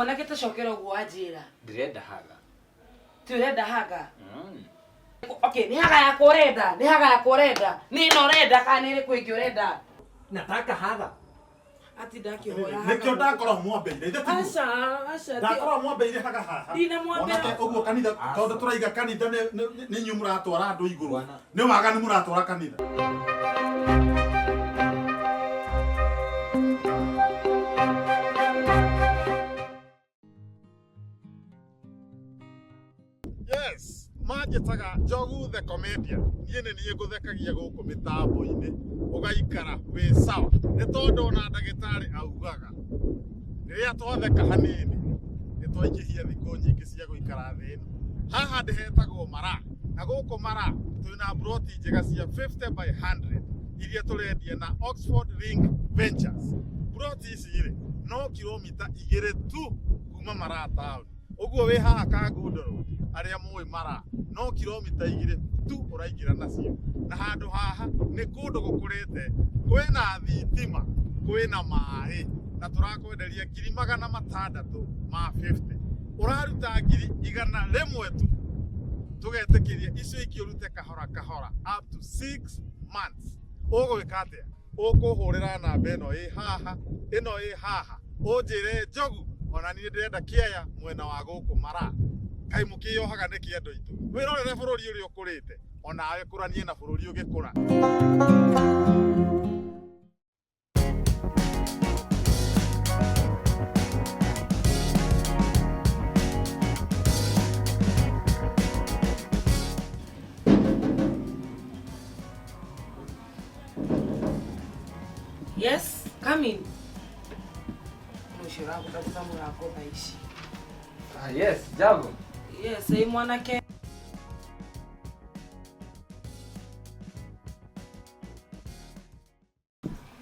mwanake tacokera uguo anjira ndirenda haga turenda haga okay ni haga ya kurenda ni no renda kana ni kwingi urenda nataka haga ati ndakihoya haga nikio ndakora mwambeire ithe aca ndakora mwambeire haga haha ndina mwambera uguo kanitha tondu turaiga kanitha ni nyu muratwara andu iguru ni waga ni muratwara kanitha yes majetaga Njogu the comedian niĩ nĩ niĩ ngũthekagia gũkũ mĩtambo-inĩ ũgaikara wĩ sawa nĩ tondũ ona ndagĩtarĩ augaga rĩrĩa twatheka hanini nĩ twaingĩhia thikũ nyingĩ cia gũikara thĩ ĩno haha ndĩhetagwo Mara na gũkũ Mara twĩna mburoti njega cia 50 by 100 iria tũrendia na Oxford Ring Ventures. Mburoti ici rĩ no kilomita 2 tu kuma Mara town. Ũguo wĩ haha Kangundoro arĩa mũĩ Mara no kilomita 2 tu ũraingĩra nacio. Na handũ haha nĩ kũndũ gũkũrĩte kwĩna thitima kwĩna maĩ na tũrakwenderia 650 ũraruta 100 tu tugetĩkĩria icio ingĩ ũrute kahora kahora up to 6 months. Ũgwĩka atĩa? Ũkũhũrĩra namba ĩno ĩ haha ũnjĩre Njogu ona niĩ ndĩrenda kĩaya mwena wa gũkũ Mara kaĩ mũkĩyohaga nĩ kĩendo itũ wĩrorere bũrũri ũrĩa ũkũrĩte onawe kũranie na bũrũri ũgĩkũra. yes come in mushira kutafuta murako taishi yes Njogu yes ei mwanake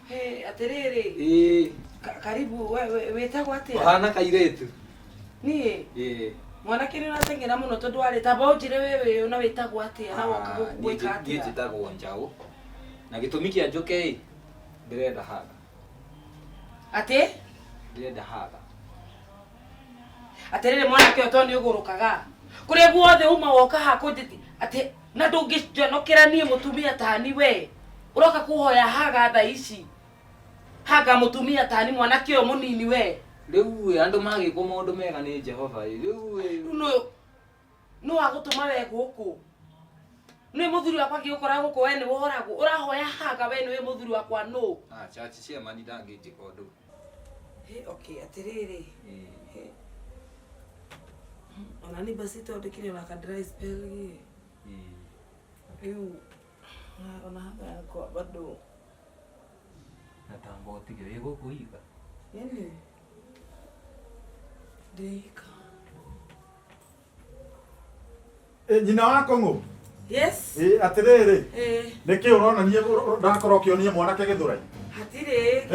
hey aterere karibu wewe wetagwo atia hana kairetu ni mwanake ni unatengera muno tondu ari taba unjire wewe una wetagwo atia na woka gwika atia njitagwo Njaũ na gĩtũmi kĩa njoke ndirenda haga ate ndirenda haga aterere mwanake oto ni ugurukaga kuri guothe uma woka hakunditi ate na ndungĩjonokera niĩ mũtumia tani we uroka kuhoya haga tha ici haga mũtumia tani mwanake ũyũ mũnini we rĩu andũ magĩkwo maũndũ mega nĩ Jehova rĩu no agũtũma we gũkũ nĩ mũthuri wakwa ngĩgũkora gũkũ we nĩ wohoragwo ũrahoya haga we nĩ mũthuri wakwa no church cia mani ndangĩtĩka ũndũ okay atiriri ona ni basi tondekire na ka dry spell ona hapa kwa bado natamba utige yego kuiga yani deika Nyina wako ngũ yes atiriri nĩkĩ ũronania ndakorwo ũkĩonia mwanake gĩthũrai hatire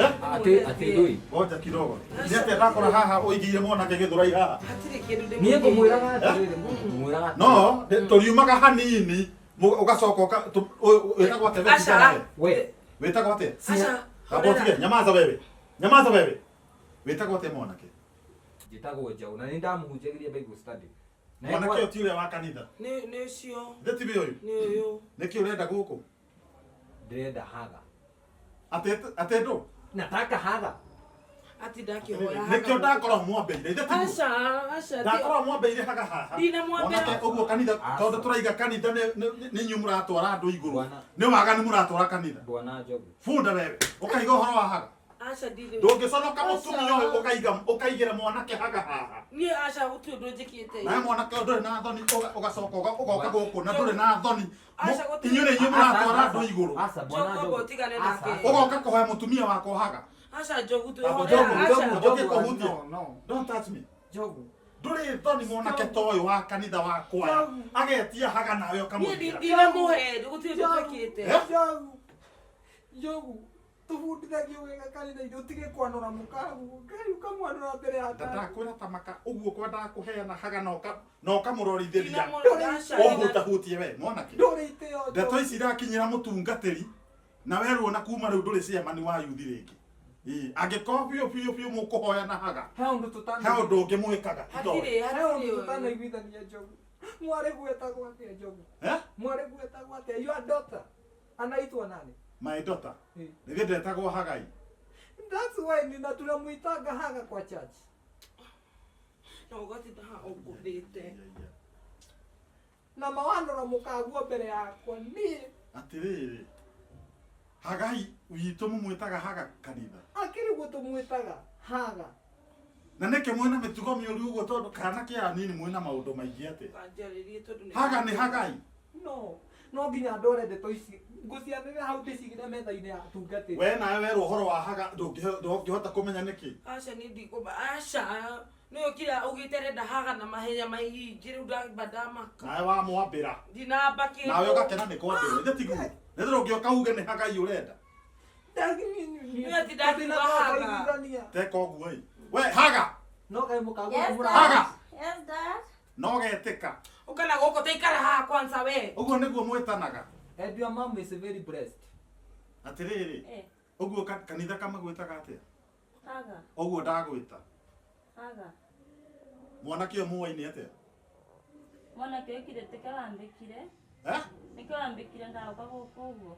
ati ndui oja kidogo nĩ atĩ ndakora haha ũigĩire mwanake gĩthũrai haha hatire kĩndũ niĩ ngũmwĩraga atiriri ngũmwĩraga no tũriumaga hanini ugacoka wĩtagwo atĩa aca we wĩtagwo atĩa aca abotige nyamaza wewe wĩtagwo atĩa mwanake njĩtagwo Njaũ na nĩ ndamũhunjagĩria Bible study mwanake ũti ũrĩa wa kanitha nĩ cio ndetibe ũyũ nĩ ũyũ nĩkĩ ũrenda gũkũ ndĩrenda haga atĩ ndũ nataka haga ati ndakihoya nĩkĩo ndakora mwambeire ithe tiguo aca ndakora mwambeire haga haha ndina mwambera ũguo kanitha tondũ turaiga kanitha nĩ nyu mũratwara andũ igũrũ nĩ waga nĩ mũratwara kanitha bwana Njogu bunda wewe ũkaiga ũhoro wa haga aca ndire ndũngĩconoka mũtumia ũyũ ũkaigĩra mwanake haga haha ni aca gũtirĩ ũndũ njĩkĩte nawe mwanake ndũrĩ na thoni ũgacoka ũgoka gũkũ na ndũrĩ na thoni Aca inyuĩ nĩ inyuĩ mũratwara andũ igũrũ asa bwana Njogu Njogu ũtigane nake ũgoka kũhoya mũtumia wakwa haga aca Njogu Njogu, twĩhorera Njogu. aca no don't touch me Njogu ndũrĩ thoni mwanake ta ũyũ wa kanitha wa kwaya agetia haga nawe niĩ ũkamũgira ndire mũhe gũtirĩ ũndũ njĩkĩte Njogu tubundithagio wega kanitha-inĩ utige kwanũra mũkagu Ngai ũkamwanũra mbere ya ndakwĩra tamaka ũguo kwa ndakũheana haga na ũkamũrorithĩria aca ũgũtahutie we mwanake ndũrĩ itĩo ndeto ici irakinyĩra mũtungatĩri na werwo na kuma rĩu ndũrĩ ciamani wa yuthi rĩngĩ Angĩkorwo biũ mũkũhoya na haga. He ũndũ tũtana. He ũndũ ũngĩ mwĩkaga. Hatirĩ He ũndũ hatirĩ tũtanaiguithania Njogu. Mwarĩ gwĩtagwo atĩa Njogu? Mwarĩ gwĩtagwo atĩa? Your daughter anaitwa nani? My daughter. Eh. Nĩgĩ ndetagwo Hagai. That's why nina tunamuitaga Haga kwa church. na ũgatinda haha ũkũrĩte. Na mawanora mũkaguo mbere yakwa niĩ. Atĩrĩrĩ. Hagai witũ mũmwĩtaga Haga kanitha. Akĩrĩ guo tũmwĩtaga Haga. Na nĩkĩ mwĩna mĩtugo mĩũru ũguo tondũ kana kĩa nini mwĩna maũndũ maingĩ atĩ. Kanjarĩrie tondũ nĩ Haga nĩ Hagai. No nginya ndore ndeto ici ngũcianĩrĩra hau ndĩcigire metha-inĩ ya atungatĩri. We nawe werwo ũhoro wa Haga ndũngĩhota kũmenya nĩkĩ. aca nĩ ndigũma aca nĩ ũkira ũgĩte renda haga na mahenya maingĩ rĩu ndamba ndamaka Nawe wamwambĩra. ndinamba kĩndũ Nawe ũgakena nĩ kwambĩrwo. Ithe tiguo. Nĩ ndũngĩoka uge nĩ Hagai ũrenda. Teka ũguo ĩ. We Haga. No kaĩ mũkaguo Yes, mũra. Haga. Yes, Dad. No getĩka. ũkana gũkũ taikara haha kwanza we Ũguo nĩguo mwĩtanaga. And your mom is very blessed. Atĩrĩrĩ. Eh, Ũguo kanitha kamagwĩtaga atĩa? Haga, Ũguo ndagwĩta. Haga. Mwanake ũyũ mũwaine atĩa? Mwanake ũkire tĩka wambĩkire. Nĩkĩo wambĩkire ndagoka gũkũ ũguo.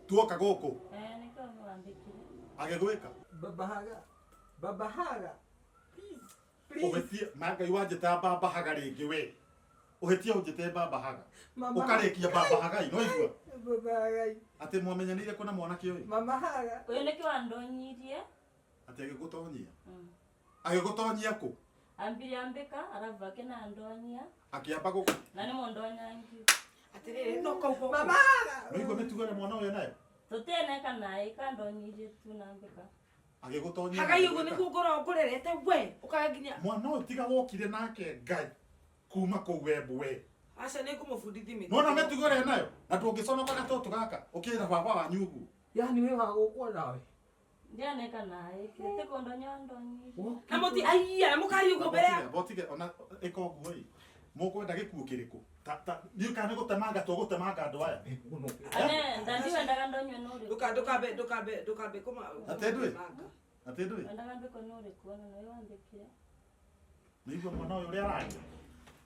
Tuoka gũkũ. Nĩkĩo wambĩkire. Agĩgwĩka. Baba Haga. Please. Ũhĩtie Ngai wanjĩta Baba Haga rĩngĩ we. Ũhĩtie ũnjĩte Baba Haga. Mama. Ũkarĩkia Baba Hagai no igua. Baba Haga. Atĩ mwamenyanĩire kũ na mwanake ũyũ? Mama Haga. Ũyũ nĩkĩo wandonyirie. Atĩ agĩgũtonyia. Agĩgũtonyia kũ? Ambire ambĩka, arabu akĩnandonyia. Akĩamba gũkũ. Na nĩ mũndonyangi. atĩrĩrĩ no kau Mama Haga. No igua mĩtugo ya mwana ũyũ nayo? Tũteneka naĩ kandonyirie tu na ambĩka. Agĩgũtonyia. hagai ũguo nĩguo ngorwo ngũrerete we ũkaga nginya Mwana ũyũ tiga wokire nake Ngai kuma kũu wembu we. aca nĩ ngũmũbundithi mĩtugo Nona mĩtugo ĩrĩa nayo na ndũngĩconoka gatoto gaka ũkĩra baba wanyu ũguo. Yani wewe wagũkwo nawe. Ndianeka naĩ, kĩrĩte kũndonya ndonyirie. na mũti aiya mũkari ũguo mbere ya Botige ona ĩka ũguo ĩ. Mũkwenda gĩkuũ kĩrĩkũ? Niĩ kana gũtemanga tũgũtemanga andũ aya. Ane, ndandiwendaga ndonywe n'ũrĩkũ. ndũkambe kũma Atĩ ndũĩ? Atĩ ndũĩ? Wendaga mbĩkwo n'ũrĩkũ ona nĩwe wambĩkire. Nĩigua mwana ũyũ ũrĩa araria.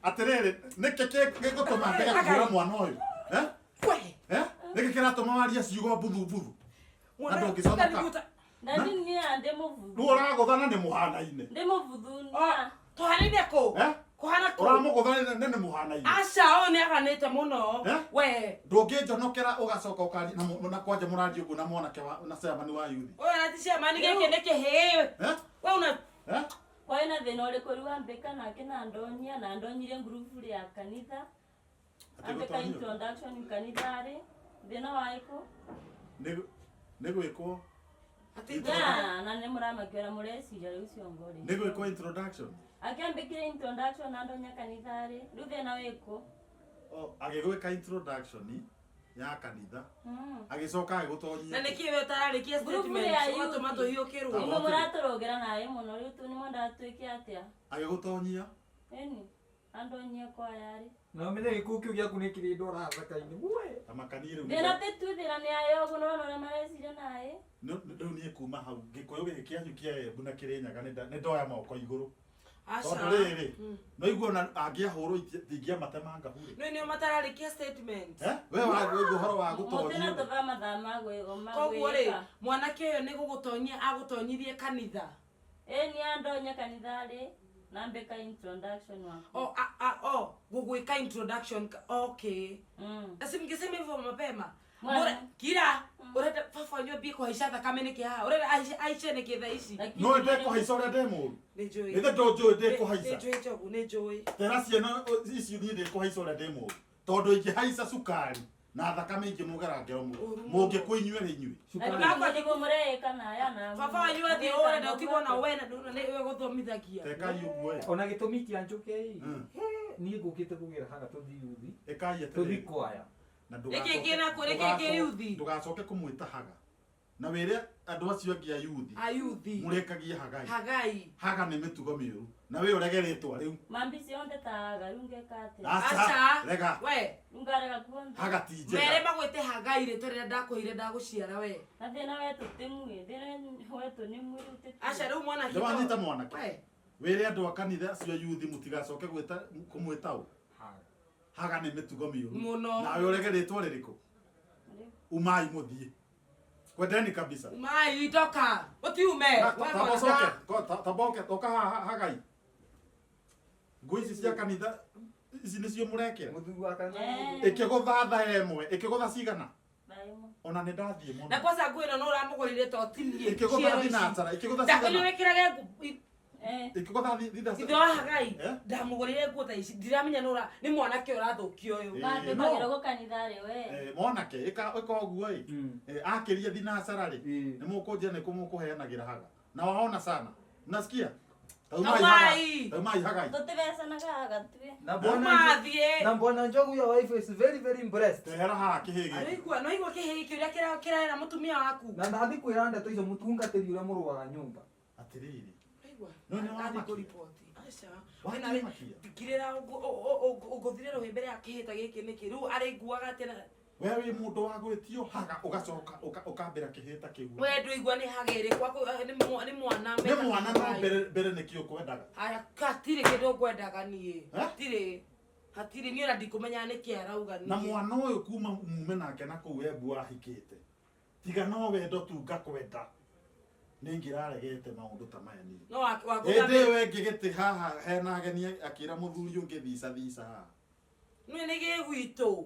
Atĩrĩrĩ, nĩkĩ gĩgũtũma mbega kuoya mwana ũyũ? we Nĩkĩ kĩratũma warie ciugo mbuthu? mwana Andũ ũngĩconoka. ũngĩconoka Ndani niĩ ndĩmũbuthu. Rĩu ũragũthana nĩ mũhanaine. Ndĩmũbuthu niĩ. tũhanaine kũ kũhana kũ Ũramũgũthana nĩ mũhanaine. aca ũyũ nĩ aganĩte mũno we Ndũngĩnjonokera ũgacoka ũkaria na kwanja mũrandio ũguo na mwanake na chairman wa youth. ũyũ araticia gĩkĩ nĩ kĩhĩĩ we una Kwa ina thĩna ũrĩkũ rĩu ambĩka nake na ndonia na ndonyirie ngurubu ya kanitha. Ambĩka introduction kanithari. Thĩna waĩkũ? Nĩ gwĩkwo. Ya, na nĩ mũramakĩra mũreciria rĩu ciongori. Nĩ gwĩkwo introduction. Akĩambĩkire introduction na ndonya kanithari. Rĩu thĩna wĩkũ? Agĩgwĩka introduction ya kanitha. Agĩcoka agĩgũtonyia. na nĩkĩ we ũtararĩkia statement ũgatũma tũhiũkĩrwo Nĩguo mũratũrũgĩra naĩ mũno rĩu tu nĩmo ndatwĩke atĩa. Agĩgũtonyia. Ĩni, andonyia kwa yarĩ. Na ũmenye gĩkuũ kĩu gĩaku nĩ kĩrĩ ndora thaka-inĩ. We. Amakanie rĩu. Thĩna ti tu thĩna nĩ ayo ũguo nĩwona ũrĩa mareciria naĩ. Rĩu niĩ kuma hau gĩkũyũ gĩkĩ kĩanyu kĩa Embu na Kĩrĩnyaga nĩ ndoya moko igũrũ. aca Tondũ rĩrĩ no igua ona angĩahũrwo ingĩamatemanga bure. nĩo matararĩkia statement We wagwĩka ũhoro wa Mũtĩna gũtonyia. tũva mathaa koguo rĩ mwanake ũyũ nĩ gũgũtonyia agũtonyirie kanitha Ĩni andonya kanitharĩ na mbĩka introduction wako. gũgwĩka introduction okay asi mngesema hivyo mapema Mwana. kira urenda baba wanyu ambie kũhaica thakame nĩkĩ haha urenda aice nĩkĩ thaa ici No ndĩkũhaica ũrĩa ndĩ mũru. nĩnjũĩ Ithe ndũnjũĩ ndĩkũhaica. nĩnjũĩ Njogu nĩnjũĩ Tera ciana ici niĩ ndĩkũhaica ũrĩa ndĩ mũru. Tondũ ingĩhaica cukari na thakame ingĩmũgera ngero mũngĩkũ inyuĩ inyuĩ. Nĩguo mũreka naya na. baba wanyu athiĩ ũrenda ũtigwo na we nĩwe gũthomithagia Tekai ũguo ĩ. Ona gĩtũmi kĩa njũke niĩ ngũkĩte kũgĩra Haga tũthiĩ yuthi. Ĩkai Tũthiĩ atĩrĩ. kwaya. Na Nĩkĩ kĩna kũ nĩkĩ kĩ yuthi ndũgacoke kũmwĩta Haga. na wĩre andũ acio angĩ ayuthi mũrekagia hagai haga nĩ mĩtugo mĩũru na wĩ ũrege rĩtwa rĩu mambi cionde taga rungekate acha rega we ungarega kuonde haga tije mere magwete hagai rĩtwa rĩrĩa ndakwĩire ndagũciara we na thĩna wetu tĩmwe thĩna wetu nĩ mwĩrĩ ũtĩtũ acha rĩu mwana ndwanyita mwanake we wĩre andũ a kanitha acio ayuthi mũtigacoke kũmwĩta ũ haga nĩ mĩtugo mĩũru mũno na wĩ ũrege rĩtwa rĩrĩkũ umai mũthiĩ kwendeni kabisa mai toka utiume taboke toka hagai nguici cia kanitha ici nĩcio mũrekera Mũthuri wa kanitha. ĩkĩgũtha emwe ĩkĩgũtha cigana daima ona nĩ ndathiĩ mũno na kwanza ngwĩno no ũramũgũrire to tinie ĩkĩgũtha thinacara ĩkĩgũtha cigana ndakũnĩwĩkĩrage ĩkĩgũtha thinacara ithe wa hagai ndamũgũrire nguo ta ici ndiramenya nĩ mwanake ũrathũkia ũyũ batĩmagĩra gũkanitharĩ we mwanake ĩka ũguo akĩria thinacara rĩ nĩ mũkũnjia nĩ kũmũkũheanagĩra haga na waona sana nasikia taumai hagai tũtĩbecanaga hagatue Na Bwana Njogu, your wife is very very impressed. tehera haha kĩhĩgĩ Araigua no igua kĩhĩĩ kĩrĩa kĩrahera mũtumia waku Na ndathi kwĩra ndeto icio mũtungatĩri ũrĩa mũrũaga nyũmba. atĩrĩrĩ Araigua No, nĩ athi wamakia. kũripoti aca Wamakia. ngirĩra ũgũthire rũhĩmbere ya kĩhĩta gĩkĩ nĩkĩ rĩu araiguaga atĩ we wĩ mũndũ wa gwĩtio haga ũgacoka ũkambĩra kĩhĩta kĩu we ndũigua nĩ hagĩrĩ kwaku nĩ mwana nĩ mwana no mbere nĩkĩo kwendaga aya hatirĩ kĩndũ ngwendaga niĩ hatirĩ niĩ ona ndikũmenya nĩkĩ arauga na mwana ũyũ kuma mume nake na kũu Embu ahikĩte tiga no wendo tu ngakwenda nĩ ngĩraregete maũndũ ta maya niĩ no ĩndĩ we ngĩgĩtĩ haha hena ageni akĩra mũthuri ũngĩ thica haha nĩ gĩgwitũ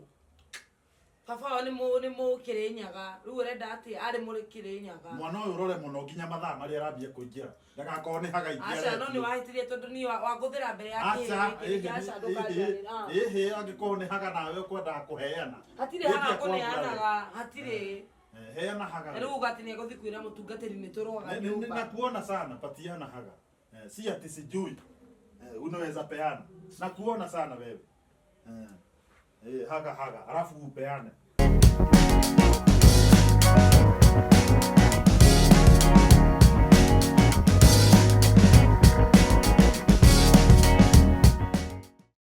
baba wao nĩ mũkĩrĩnyaga rĩu ũrenda atĩ arĩ mũkĩrĩnyaga mwana ũyũ ũrore mũno nginya mathaa marĩa arambia kũingĩra ndagakorwo nĩ haga ingĩ aca no nĩ wahĩtirie tondũ nĩ wagũthĩra mbere ya ĩhĩ angĩkorwo nĩ haga nawe ũkwendaga kũheana hatirĩ haga kũneanaga hatirĩ heana haga rĩu ũgati nĩ egũthiĩ kwĩra mũtungatĩri nĩ tũroga nyũmba nakuona sana patiana haga si ati sijui unaweza peana nakuona sana wewe haga alafu upeane